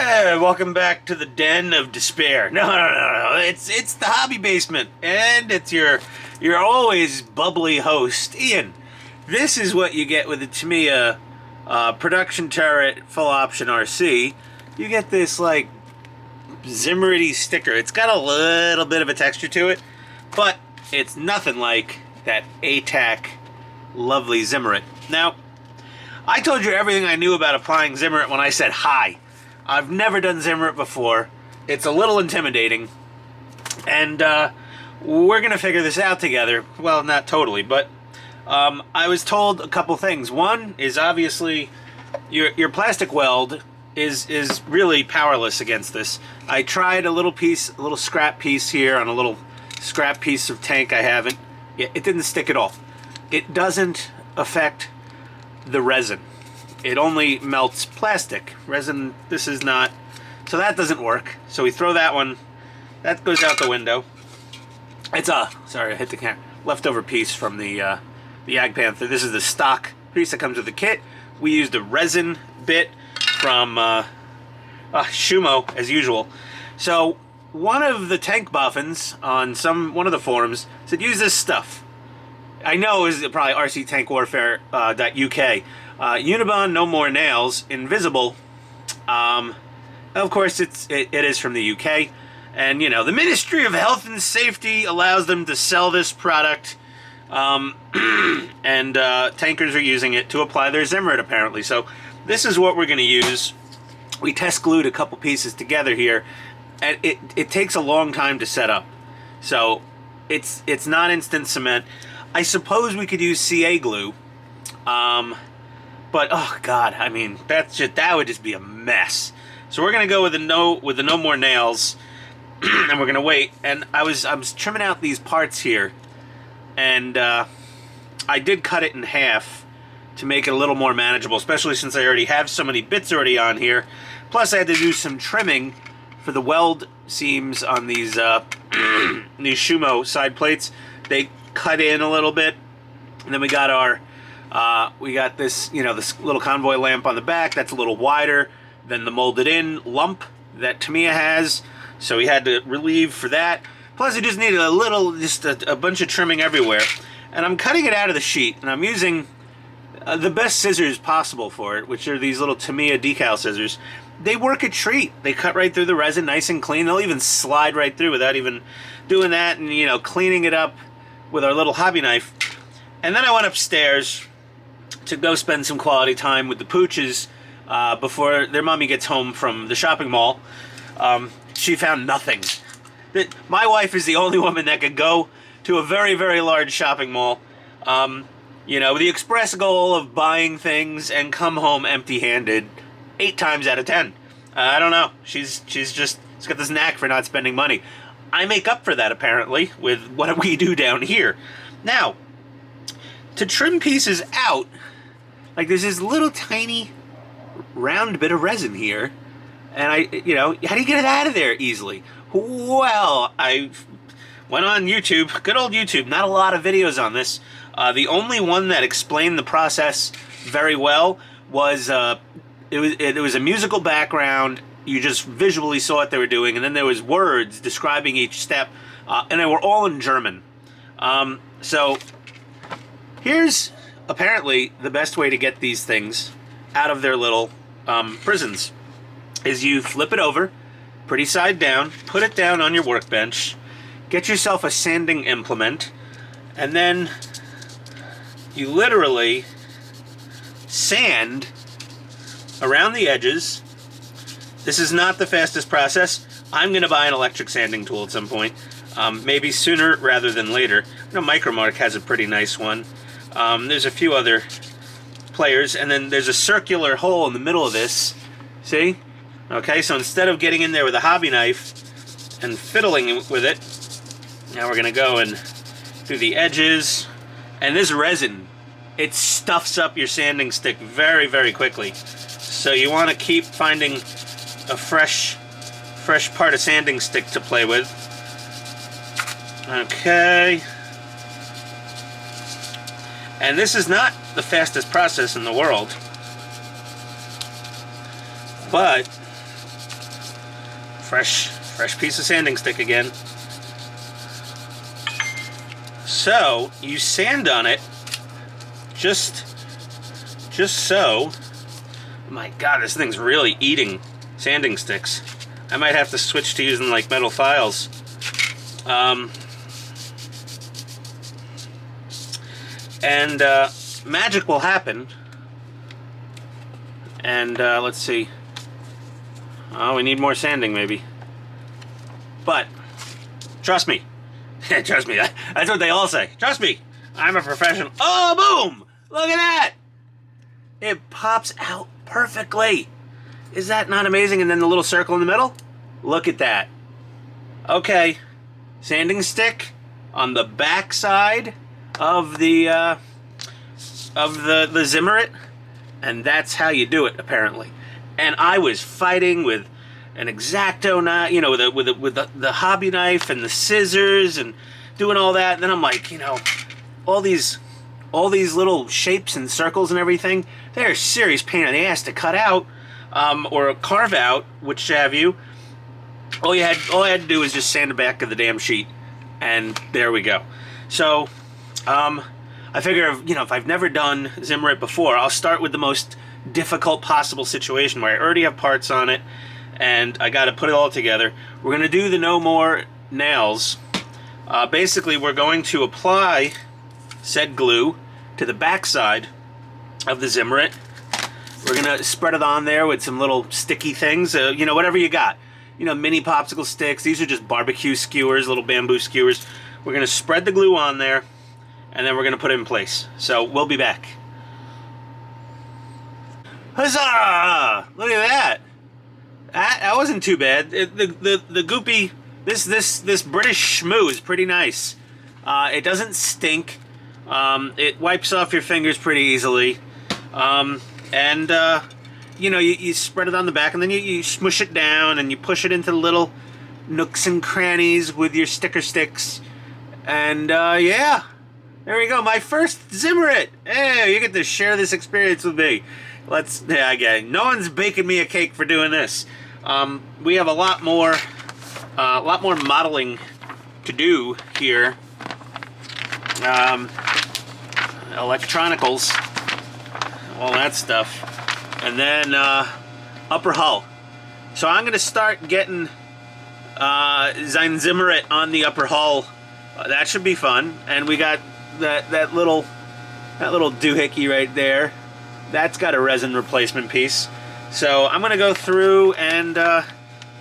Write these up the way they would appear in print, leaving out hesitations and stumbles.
Hey, welcome back to the den of despair. No. It's the hobby basement, and it's your always bubbly host, Ian. This is what you get with the Tamiya production turret full option RC. You get this like Zimmerit sticker. It's got a little bit of a texture to it, but it's nothing like that ATAK lovely Zimmerit. Now, I told you everything I knew about applying Zimmerit when I said hi. I've never done Zimmerit before. It's a little intimidating. And we're going to figure this out together. Well, not totally, but I was told a couple things. One is obviously your plastic weld is really powerless against this. I tried a little scrap piece here on a little scrap piece of tank I haven't. It didn't stick at all. It doesn't affect the resin. It only melts plastic. Resin, this is not, so that doesn't work. So we throw that one, that goes out the window. It's sorry, I hit the camera. Leftover piece from the Ag Panther. This is the stock piece that comes with the kit. We used a resin bit from Shumo, as usual. So one of the tank buffins on one of the forums said, use this stuff. I know it was probably rctankwarfare.uk. Unibond, no more nails, invisible. Of course, it is from the UK, and you know the Ministry of Health and Safety allows them to sell this product, and tankers are using it to apply their Zimmerit apparently. So this is what we're going to use. We test glued a couple pieces together here, and it takes a long time to set up. So it's not instant cement. I suppose we could use CA glue. But oh god, I mean that would just be a mess. So we're gonna go with the no more nails, and we're gonna wait. And I was trimming out these parts here, and I did cut it in half to make it a little more manageable, especially since I already have so many bits already on here. Plus, I had to do some trimming for the weld seams on these these Shumo side plates. They cut in a little bit, and then we got our. We got this, this little convoy lamp on the back that's a little wider than the molded in lump that Tamiya has. So we had to relieve for that. Plus, it just needed a bunch of trimming everywhere. And I'm cutting it out of the sheet, and I'm using the best scissors possible for it, which are these little Tamiya decal scissors. They work a treat. They cut right through the resin nice and clean. They'll even slide right through without even doing that and, cleaning it up with our little hobby knife. And then I went upstairs to go spend some quality time with the pooches before their mommy gets home from the shopping mall. She found nothing. My wife is the only woman that could go to a very, very large shopping mall, with the express goal of buying things and come home empty-handed 8 times out of 10. I don't know. She's got this knack for not spending money. I make up for that, apparently, with what we do down here. Now, to trim pieces out, like there's this little tiny round bit of resin here, and how do you get it out of there easily? Well, I went on YouTube, good old YouTube, not a lot of videos on this. The only one that explained the process very well was, it was a musical background. You just visually saw what they were doing, and then there was words describing each step, and they were all in German. So here's apparently the best way to get these things out of their little prisons is you flip it over, pretty side down, put it down on your workbench, get yourself a sanding implement, and then you literally sand around the edges. This is not the fastest process. I'm going to buy an electric sanding tool at some point, maybe sooner rather than later. I know Micromark has a pretty nice one. There's a few other players, and then there's a circular hole in the middle of this. See? Okay, so instead of getting in there with a hobby knife and fiddling with it, now we're going to go and do the edges. And this resin, it stuffs up your sanding stick very, very quickly. So you want to keep finding a fresh part of sanding stick to play with. Okay. And this is not the fastest process in the world, but fresh piece of sanding stick again. So you sand on it, just so. My God, this thing's really eating sanding sticks. I might have to switch to using like metal files. And magic will happen. And let's see. Oh, we need more sanding maybe. But trust me. Trust me. That's what they all say. Trust me. I'm a professional. Oh, boom! Look at that! It pops out perfectly. Is that not amazing? And then the little circle in the middle? Look at that. Okay. Sanding stick on the back side of the Zimmerit, and that's how you do it apparently. And I was fighting with an X-Acto knife, you know, with the hobby knife and the scissors and doing all that. And then I'm like, you know, all these little shapes and circles and everything, they're a serious pain in the ass to cut out or carve out, which have you. All I had to do was just sand the back of the damn sheet, and there we go. So I figure, you know, if I've never done Zimmerit before, I'll start with the most difficult possible situation where I already have parts on it and I got to put it all together. We're going to do the no more nails. Basically, we're going to apply said glue to the back side of the Zimmerit. We're going to spread it on there with some little sticky things, you know, whatever you got. You know, mini popsicle sticks. These are just barbecue skewers, little bamboo skewers. We're going to spread the glue on there, and then we're going to put it in place. So we'll be back. Huzzah! Look at that. That wasn't too bad. The goopy, this British schmoo is pretty nice. It doesn't stink. It wipes off your fingers pretty easily. You know, you spread it on the back, and then you smush it down, and you push it into the little nooks and crannies with your sticker sticks. And yeah, there we go. My first Zimmerit. Hey, you get to share this experience with me. Yeah, again, no one's baking me a cake for doing this. We have a lot more modeling to do here. Electronicals, all that stuff. And then upper hull. So I'm going to start getting Sein Zimmerit on the upper hull. That should be fun. And we got that little doohickey right there. That's got a resin replacement piece. So I'm going to go through and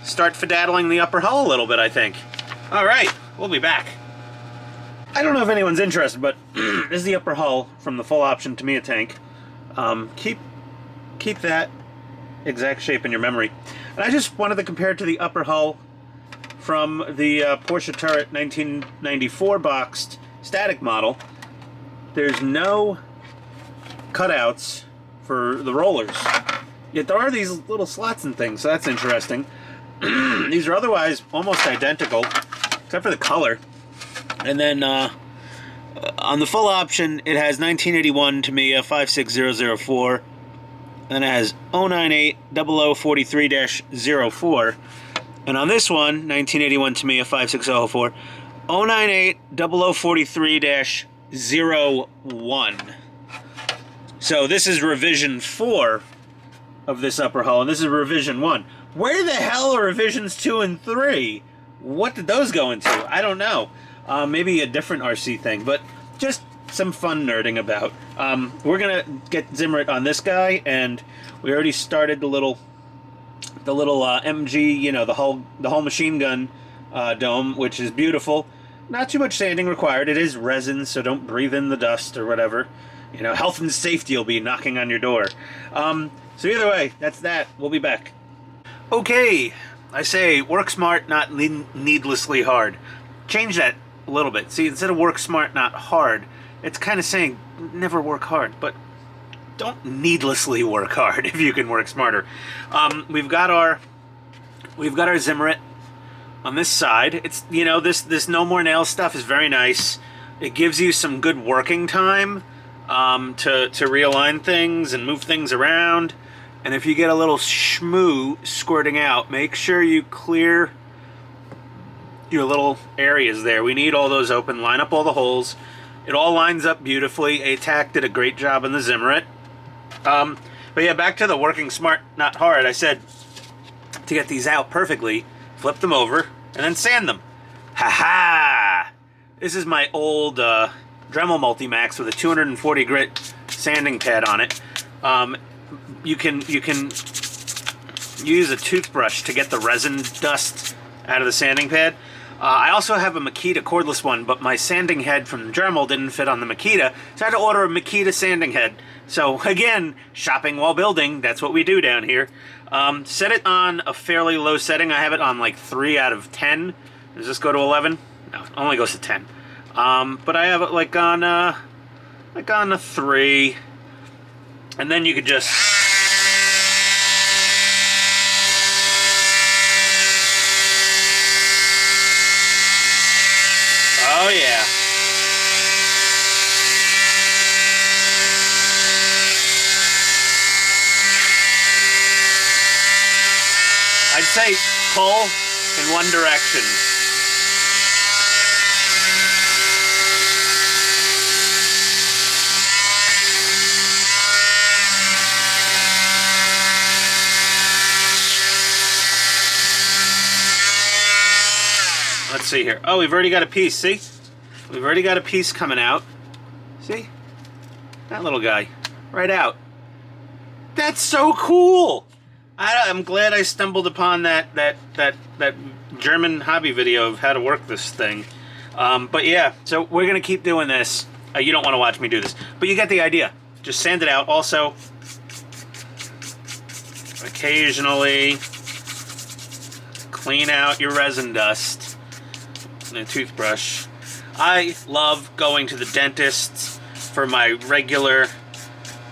start fedaddling the upper hull a little bit, I think. All right, we'll be back. I don't know if anyone's interested, but this is the upper hull from the full option Tamiya tank. Keep that exact shape in your memory. And I just wanted to compare it to the upper hull from the Porsche Turret 1994 boxed static model. There's no cutouts for the rollers. Yet there are these little slots and things, so that's interesting. These are otherwise almost identical, except for the color. And then on the full option, it has 1981 Tamiya 56004. Then it has 0980043-04. And on this one, 1981 Tamiya 56004, 0980043-01. So this is revision 4 of this upper hull, and this is revision 1. Where the hell are revisions 2 and 3? What did those go into? I don't know. Maybe a different RC thing, but just some fun nerding about. We're gonna get Zimmerit on this guy, and we already started the little MG, you know, the whole machine gun dome, which is beautiful. Not too much sanding required. It is resin, so don't breathe in the dust or whatever. You know, health and safety will be knocking on your door. So either way, that's that. We'll be back. Okay, I say work smart, not needlessly hard. Change that a little bit. See, instead of work smart, not hard, it's kind of saying never work hard, but don't needlessly work hard if you can work smarter. We've got our Zimmerit on this side. It's, you know, this no more nail stuff is very nice. It gives you some good working time to realign things and move things around. And if you get a little schmoo squirting out, make sure you clear your little areas there. We need all those open. Line up all the holes. It all lines up beautifully. ATAK did a great job in the Zimmerit. But yeah, back to the working smart, not hard. I said to get these out perfectly, flip them over, and then sand them. Ha-ha! This is my old Dremel Multimax with a 240 grit sanding pad on it. You can use a toothbrush to get the resin dust out of the sanding pad. I also have a Makita cordless one, but my sanding head from Dremel didn't fit on the Makita, so I had to order a Makita sanding head. So again, shopping while building, that's what we do down here. Set it on a fairly low setting. I have it on like 3 out of 10. Does this go to 11? No, it only goes to 10. But I have it like on a 3. And then you could just... Oh yeah. I'd say pull in one direction. Let's see here. Oh, we've already got a piece, see? We've already got a piece coming out. See? That little guy. Right out. That's so cool! I'm glad I stumbled upon that German hobby video of how to work this thing. But yeah, so we're going to keep doing this. You don't want to watch me do this, but you get the idea. Just sand it out. Also, occasionally clean out your resin dust with a toothbrush. I love going to the dentist for my regular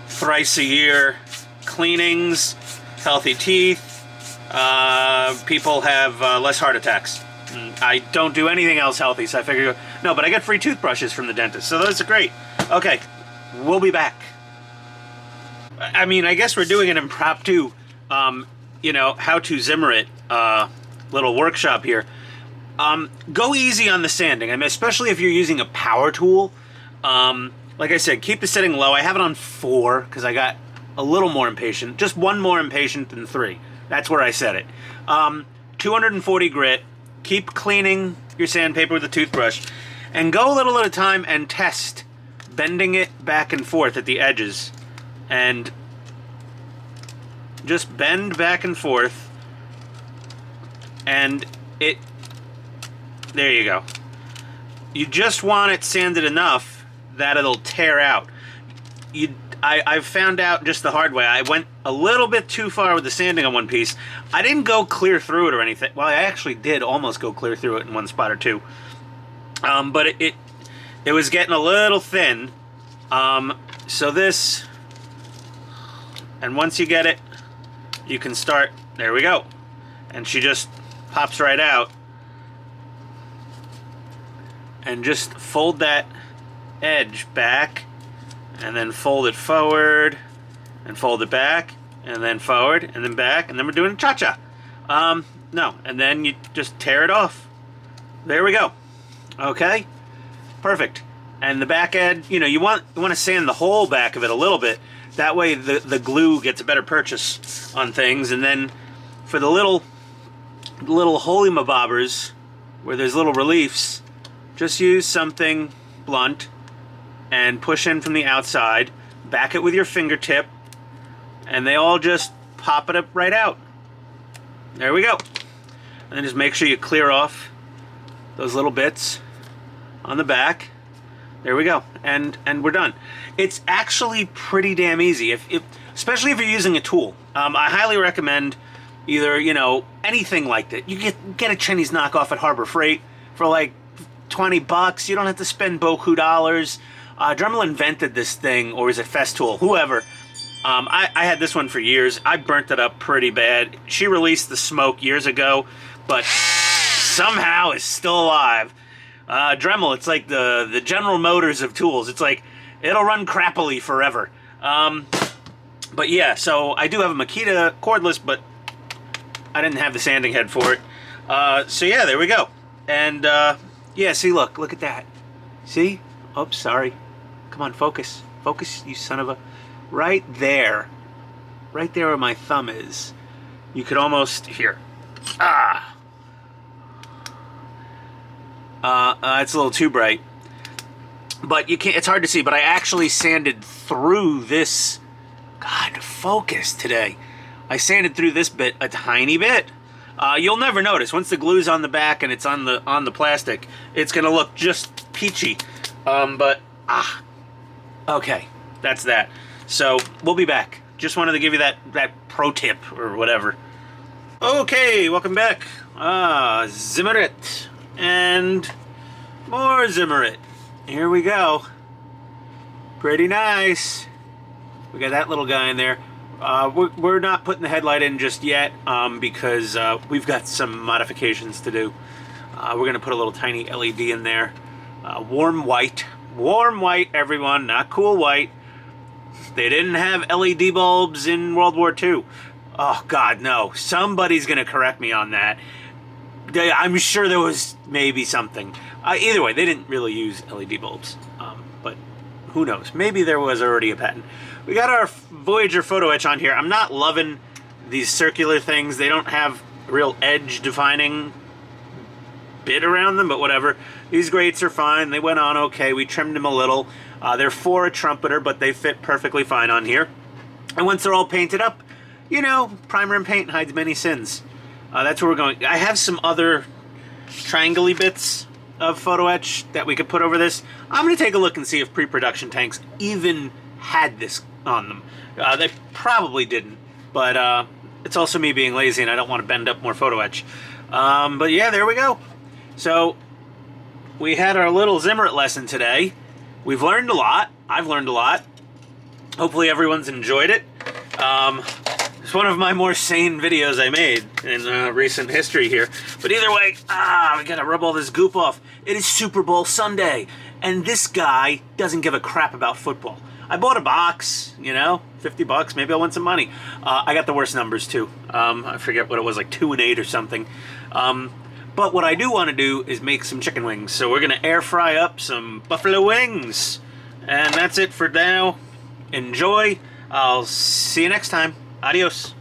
thrice a year cleanings, healthy teeth. People have less heart attacks. I don't do anything else healthy, so I figure, no, but I get free toothbrushes from the dentist, so those are great. Okay, we'll be back. I mean, I guess we're doing an impromptu, you know, how to Zimmerit little workshop here. Go easy on the sanding. I mean, especially if you're using a power tool. Like I said, keep the setting low. I have it on 4 because I got a little more impatient. Just one more impatient than 3. That's where I set it. 240 grit. Keep cleaning your sandpaper with a toothbrush. And go a little at a time and test bending it back and forth at the edges. And just bend back and forth. And it... There you go. You just want it sanded enough that it'll tear out. I've found out just the hard way. I went a little bit too far with the sanding on one piece. I didn't go clear through it or anything. Well, I actually did almost go clear through it in one spot or two. But it was getting a little thin. So this, and once you get it, you can start. There we go. And she just pops right out. And just fold that edge back, and then fold it forward, and fold it back, and then forward, and then back, and then we're doing a cha-cha. No, and then you just tear it off. There we go. Okay, perfect. And the back edge, you know, you want to sand the whole back of it a little bit. That way the glue gets a better purchase on things. And then for the little holy-mabobbers where there's little reliefs, just use something blunt and push in from the outside, back it with your fingertip, and they all just pop it up right out. There we go. And then just make sure you clear off those little bits on the back. There we go. And we're done. It's actually pretty damn easy, especially if you're using a tool. I highly recommend either, you know, anything like that. You get a Chinese knockoff at Harbor Freight for like $20. You don't have to spend beaucoup dollars. Dremel invented this thing, or is it Festool? Whoever. I had this one for years. I burnt it up pretty bad. She released the smoke years ago, but somehow is still alive. Dremel, it's like the General Motors of tools. It's like, it'll run crappily forever. But yeah, so I do have a Makita cordless, but I didn't have the sanding head for it. So yeah, there we go. And yeah, see, look at that. See? Oops, sorry. Come on, focus. Focus, you son of a... Right there. Right there where my thumb is. You could almost... Here. Ah! It's a little too bright. But you can't... It's hard to see, but I actually sanded through this... God, focus today. I sanded through this bit a tiny bit. You'll never notice. Once the glue's on the back and it's on the plastic, it's going to look just peachy. Okay, that's that. So, we'll be back. Just wanted to give you that pro tip or whatever. Okay, welcome back. Zimmerit. And more Zimmerit. Here we go. Pretty nice. We got that little guy in there. We're not putting the headlight in just yet because we've got some modifications to do. We're going to put a little tiny LED in there. Warm white. Warm white, everyone. Not cool white. They didn't have LED bulbs in World War II. Oh, God, no. Somebody's going to correct me on that. I'm sure there was maybe something. Either way, they didn't really use LED bulbs. But who knows? Maybe there was already a patent. We got our Voyager photo etch on here. I'm not loving these circular things. They don't have real edge defining bit around them, but whatever. These grates are fine. They went on okay. We trimmed them a little. They're for a trumpeter, but they fit perfectly fine on here. And once they're all painted up, you know, primer and paint hides many sins. That's where we're going. I have some other triangle-y bits of photo etch that we could put over this. I'm going to take a look and see if pre-production tanks even had this on them. They probably didn't, but it's also me being lazy and I don't want to bend up more photo etch. But yeah, there we go. So we had our little Zimmerit lesson today. We've learned a lot. I've learned a lot. Hopefully everyone's enjoyed it. It's one of my more sane videos I made in recent history here. But either way, we gotta rub all this goop off. It is Super Bowl Sunday, and this guy doesn't give a crap about football. I bought a box, you know, $50. Maybe I'll win some money. I got the worst numbers too. I forget what it was, like 2 and 8 or something. But what I do want to do is make some chicken wings. So we're gonna air fry up some buffalo wings, and that's it for now. Enjoy. I'll see you next time. Adios.